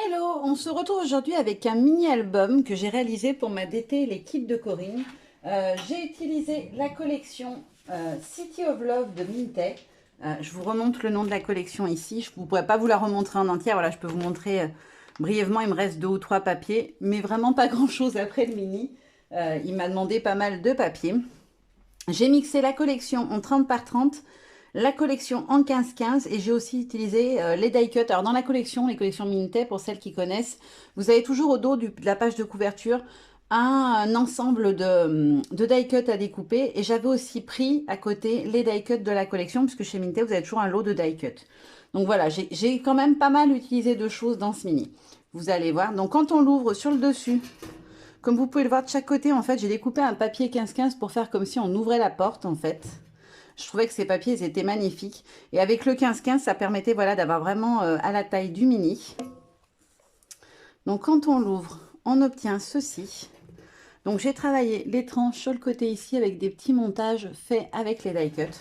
Hello, on se retrouve aujourd'hui avec un mini-album que j'ai réalisé pour ma DT Les Kits de Corinne. J'ai utilisé la collection City of Love de Minté. Je vous remontre le nom de la collection ici. Je ne pourrais pas vous la remontrer en entière. Voilà, je peux vous montrer brièvement. Il me reste 2 ou 3 papiers, mais vraiment pas grand-chose après le mini. Il m'a demandé pas mal de papiers. J'ai mixé la collection en 30 par 30, la collection en 15-15 et j'ai aussi utilisé les die cuts. Alors dans la collection, les collections Minté, pour celles qui connaissent, vous avez toujours au dos de la page de couverture un ensemble de die cuts à découper et j'avais aussi pris à côté les die cuts de la collection puisque chez Minté, vous avez toujours un lot de die cuts. Donc voilà, j'ai quand même pas mal utilisé de choses dans ce mini. Vous allez voir. Donc quand on l'ouvre sur le dessus, comme vous pouvez le voir de chaque côté, en fait, j'ai découpé un papier 15-15 pour faire comme si on ouvrait la porte, en fait. Je trouvais que ces papiers, ils étaient magnifiques. Et avec le 15-15, ça permettait, voilà, d'avoir vraiment à la taille du mini. Donc, quand on l'ouvre, on obtient ceci. Donc, j'ai travaillé les tranches sur le côté ici avec des petits montages faits avec les die cuts.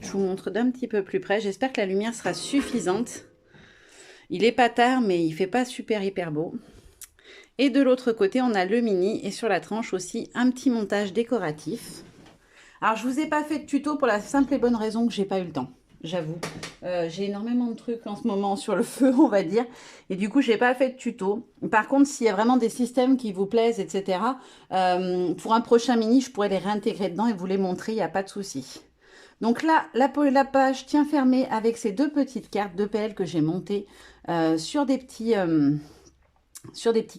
Je vous montre d'un petit peu plus près. J'espère que la lumière sera suffisante. Il est pas tard, mais il fait pas super hyper beau. Et de l'autre côté, on a le mini et sur la tranche aussi un petit montage décoratif. Alors, je ne vous ai pas fait de tuto pour la simple et bonne raison que j'ai pas eu le temps, j'avoue. J'ai énormément de trucs en ce moment sur le feu, on va dire. Et du coup, je n'ai pas fait de tuto. Par contre, s'il y a vraiment des systèmes qui vous plaisent, etc., pour un prochain mini, je pourrais les réintégrer dedans et vous les montrer, il n'y a pas de souci. Donc là, la page tient fermée avec ces deux petites cartes de PL que j'ai montées sur des petits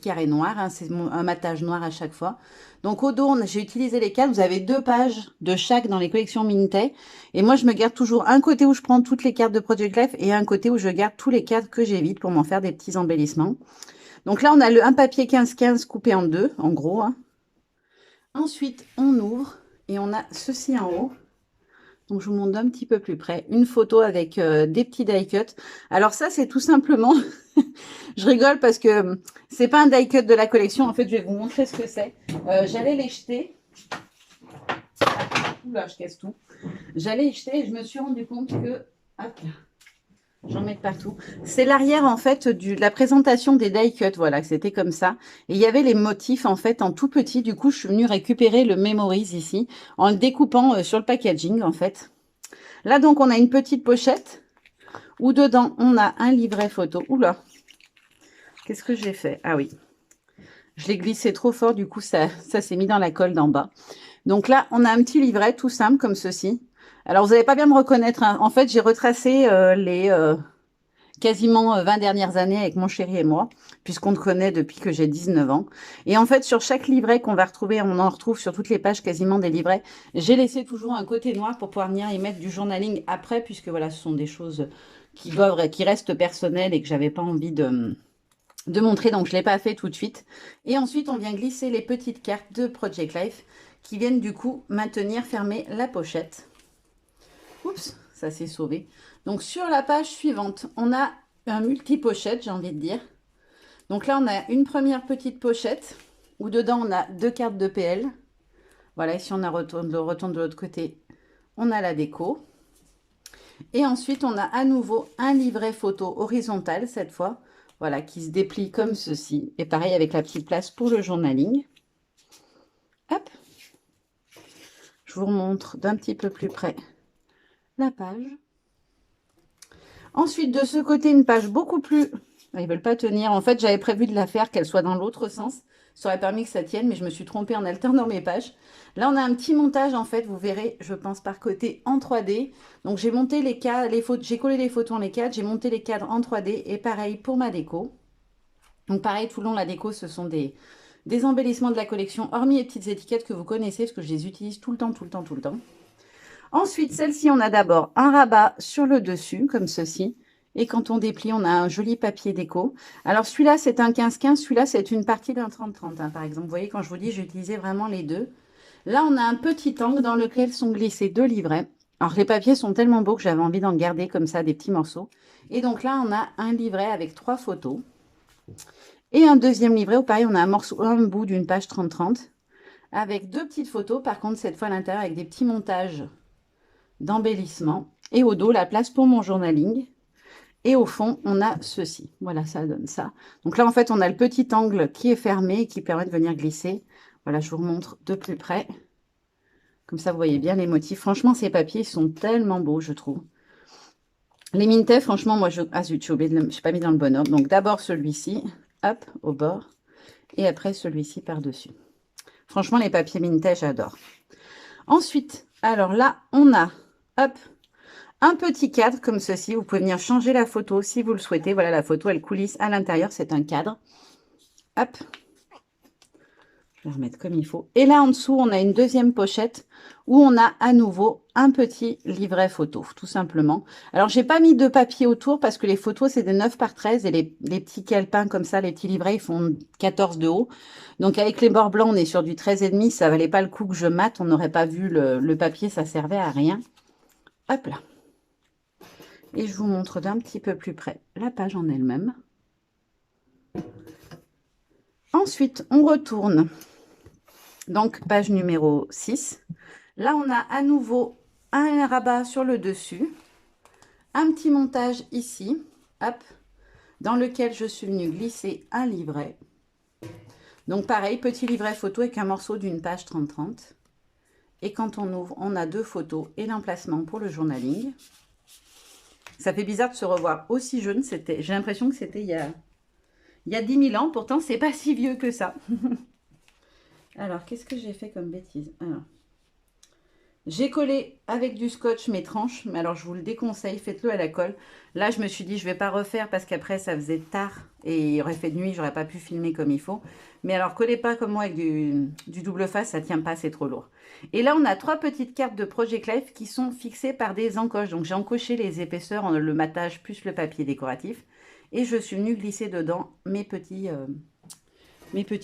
carrés noirs, hein, c'est un matage noir à chaque fois. Donc au dos, j'ai utilisé les cartes. Vous avez 2 pages de chaque dans les collections Minté. Et moi, je me garde toujours un côté où je prends toutes les cartes de Project Life et un côté où je garde tous les cartes que j'évite pour m'en faire des petits embellissements. Donc là, on a un papier 15-15 coupé en 2, en gros. Hein. Ensuite, on ouvre et on a ceci en haut. Donc, je vous montre d'un petit peu plus près. Une photo avec des petits die cuts. Alors ça, c'est tout simplement... je rigole parce que c'est pas un die cut de la collection. En fait, je vais vous montrer ce que c'est. J'allais les jeter. Oula, je casse tout. J'allais les jeter et je me suis rendu compte que... Hop, j'en mets partout. C'est l'arrière, en fait, de la présentation des die cuts. Voilà, c'était comme ça. Et il y avait les motifs, en fait, en tout petit. Du coup, je suis venue récupérer le Memories ici, en le découpant sur le packaging, en fait. Là, donc, on a une petite pochette où dedans, on a un livret photo. Oula, qu'est-ce que j'ai fait? Ah oui, je l'ai glissé trop fort, du coup, ça s'est mis dans la colle d'en bas. Donc là, on a un petit livret tout simple comme ceci. Alors, vous n'allez pas bien me reconnaître. Hein. En fait, j'ai retracé les quasiment 20 dernières années avec mon chéri et moi, puisqu'on le connaît depuis que j'ai 19 ans. Et en fait, sur chaque livret qu'on va retrouver, on en retrouve sur toutes les pages quasiment des livrets, j'ai laissé toujours un côté noir pour pouvoir venir y mettre du journaling après, puisque voilà, ce sont des choses qui restent personnelles et que j'avais pas envie de montrer, donc je ne l'ai pas fait tout de suite. Et ensuite, on vient glisser les petites cartes de Project Life qui viennent du coup maintenir fermée la pochette. Oups, ça s'est sauvé. Donc sur la page suivante, on a un multi-pochette, j'ai envie de dire. Donc là, on a une première petite pochette où dedans, on a 2 cartes de PL. Voilà, ici, on retourne de l'autre côté, on a la déco. Et ensuite, on a à nouveau un livret photo horizontal cette fois. Voilà, qui se déplie comme ceci. Et pareil avec la petite place pour le journaling. Hop. Je vous remontre d'un petit peu plus près la page. Ensuite, de ce côté, une page beaucoup plus... Ils ne veulent pas tenir. En fait, j'avais prévu de la faire, qu'elle soit dans l'autre sens. Ça aurait permis que ça tienne, mais je me suis trompée en alternant mes pages. Là, on a un petit montage, en fait, vous verrez, je pense, par côté en 3D. Donc, j'ai monté les cadres, j'ai collé les photos en les cadres, j'ai monté les cadres en 3D. Et pareil pour ma déco. Donc, pareil, tout le long de la déco, ce sont des embellissements de la collection, hormis les petites étiquettes que vous connaissez, parce que je les utilise tout le temps, tout le temps, tout le temps. Ensuite, celle-ci, on a d'abord un rabat sur le dessus, comme ceci. Et quand on déplie, on a un joli papier déco. Alors, celui-là, c'est un 15-15. Celui-là, c'est une partie d'un 30-30, hein, par exemple. Vous voyez, quand je vous dis, j'ai utilisé vraiment les deux. Là, on a un petit angle dans lequel sont glissés 2 livrets. Alors, les papiers sont tellement beaux que j'avais envie d'en garder comme ça, des petits morceaux. Et donc là, on a un livret avec 3 photos. Et un deuxième livret où, pareil, on a un bout d'une page 30-30 avec 2 petites photos. Par contre, cette fois, à l'intérieur, avec des petits montages d'embellissement. Et au dos, la place pour mon journaling. Et au fond, on a ceci. Voilà, ça donne ça. Donc là, en fait, on a le petit angle qui est fermé et qui permet de venir glisser. Voilà, je vous remontre de plus près. Comme ça, vous voyez bien les motifs. Franchement, ces papiers sont tellement beaux, je trouve. Les Mintet, franchement, moi, ah zut, je n'ai pas mis dans le bon ordre. Donc d'abord celui-ci, hop, au bord. Et après celui-ci par-dessus. Franchement, les papiers Mintet, j'adore. Ensuite, alors là, on a, hop, un petit cadre comme ceci. Vous pouvez venir changer la photo si vous le souhaitez. Voilà, la photo, elle coulisse à l'intérieur. C'est un cadre. Hop. Je vais remettre comme il faut. Et là, en dessous, on a une deuxième pochette où on a à nouveau un petit livret photo, tout simplement. Alors, j'ai pas mis de papier autour parce que les photos, c'est des 9 par 13 et les petits calepins comme ça, les petits livrets, ils font 14 de haut. Donc, avec les bords blancs, on est sur du 13,5. Ça valait pas le coup que je mate. On n'aurait pas vu le papier, ça servait à rien. Hop là. Et je vous montre d'un petit peu plus près la page en elle-même. Ensuite, on retourne. Donc, page numéro 6. Là, on a à nouveau un rabat sur le dessus. Un petit montage ici, hop, dans lequel je suis venue glisser un livret. Donc, pareil, petit livret photo avec un morceau d'une page 30-30. Et quand on ouvre, on a 2 photos et l'emplacement pour le journaling. Ça fait bizarre de se revoir aussi jeune. J'ai l'impression que c'était il y a 10 000 ans. Pourtant, c'est pas si vieux que ça. Alors, qu'est-ce que j'ai fait comme bêtise? Alors, j'ai collé avec du scotch mes tranches. Mais alors, je vous le déconseille. Faites-le à la colle. Là, je me suis dit, je ne vais pas refaire parce qu'après, ça faisait tard. Et il aurait fait de nuit. J'aurais pas pu filmer comme il faut. Mais alors, collez pas comme moi avec du double face. Ça ne tient pas, c'est trop lourd. Et là, on a 3 petites cartes de Project Life qui sont fixées par des encoches. Donc, j'ai encoché les épaisseurs, le matage plus le papier décoratif. Et je suis venue glisser dedans mes petits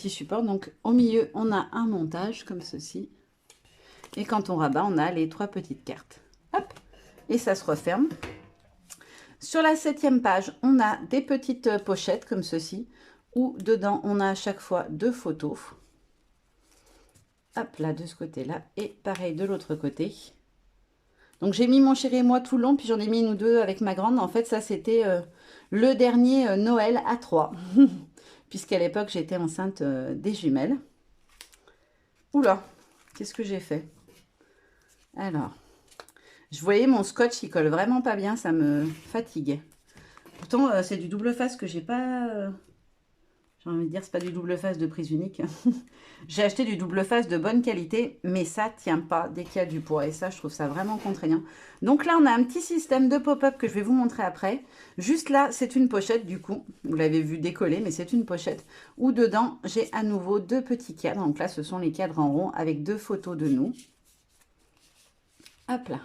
supports. Donc, au milieu, on a un montage comme ceci. Et quand on rabat, on a les 3 petites cartes. Hop, et ça se referme. Sur la 7e page, on a des petites pochettes comme ceci, où dedans, on a à chaque fois 2 photos. Hop là, de ce côté-là. Et pareil de l'autre côté. Donc, j'ai mis mon chéri et moi tout le long, puis j'en ai mis une ou deux avec ma grande. En fait, ça, c'était le dernier Noël à 3. Puisqu'à l'époque, j'étais enceinte des jumelles. Oula, qu'est-ce que j'ai fait? Alors, je voyais mon scotch, il colle vraiment pas bien, ça me fatigue. Pourtant, c'est du double face que j'ai pas... j'ai envie de dire, c'est pas du double face de prise unique. J'ai acheté du double face de bonne qualité, mais ça tient pas dès qu'il y a du poids. Et ça, je trouve ça vraiment contraignant. Donc là, on a un petit système de pop-up que je vais vous montrer après. Juste là, c'est une pochette du coup. Vous l'avez vu décoller, mais c'est une pochette. Où dedans, j'ai à nouveau 2 petits cadres. Donc là, ce sont les cadres en rond avec 2 photos de nous. Hop là.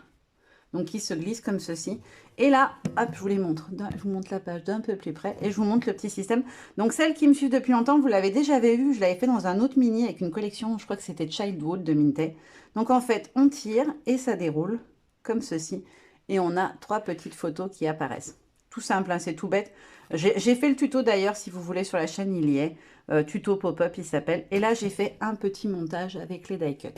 Donc, qui se glisse comme ceci. Et là, hop, je vous les montre. Je vous montre la page d'un peu plus près. Et je vous montre le petit système. Donc, celles qui me suivent depuis longtemps, vous l'avez déjà vu. Je l'avais fait dans un autre mini avec une collection, je crois que c'était Childhood de Mintet. Donc, en fait, on tire et ça déroule comme ceci. Et on a 3 petites photos qui apparaissent. Tout simple, hein, c'est tout bête. J'ai fait le tuto d'ailleurs, si vous voulez, sur la chaîne, il y est. Tuto pop-up, il s'appelle. Et là, j'ai fait un petit montage avec les die cut.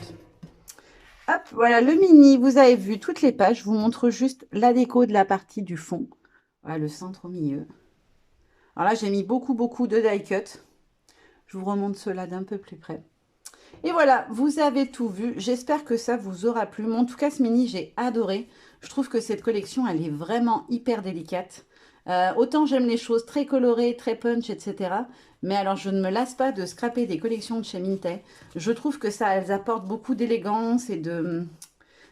Hop, voilà le mini, vous avez vu toutes les pages. Je vous montre juste la déco de la partie du fond. Voilà le centre au milieu. Alors là, j'ai mis beaucoup de die cut. Je vous remonte cela d'un peu plus près. Et voilà, vous avez tout vu. J'espère que ça vous aura plu. Mais en tout cas, ce mini, j'ai adoré. Je trouve que cette collection, elle est vraiment hyper délicate. Autant j'aime les choses très colorées, très punch, etc. Mais alors, je ne me lasse pas de scraper des collections de chez Mintet. Je trouve que ça, elles apportent beaucoup d'élégance et de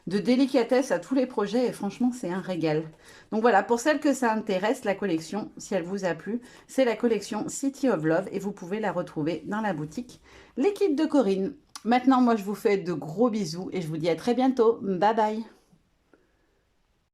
délicatesse à tous les projets. Et franchement, c'est un régal. Donc voilà, pour celles que ça intéresse, la collection, si elle vous a plu, c'est la collection City of Love. Et vous pouvez la retrouver dans la boutique Les Kits de Corinne. Maintenant, moi, je vous fais de gros bisous et je vous dis à très bientôt. Bye bye!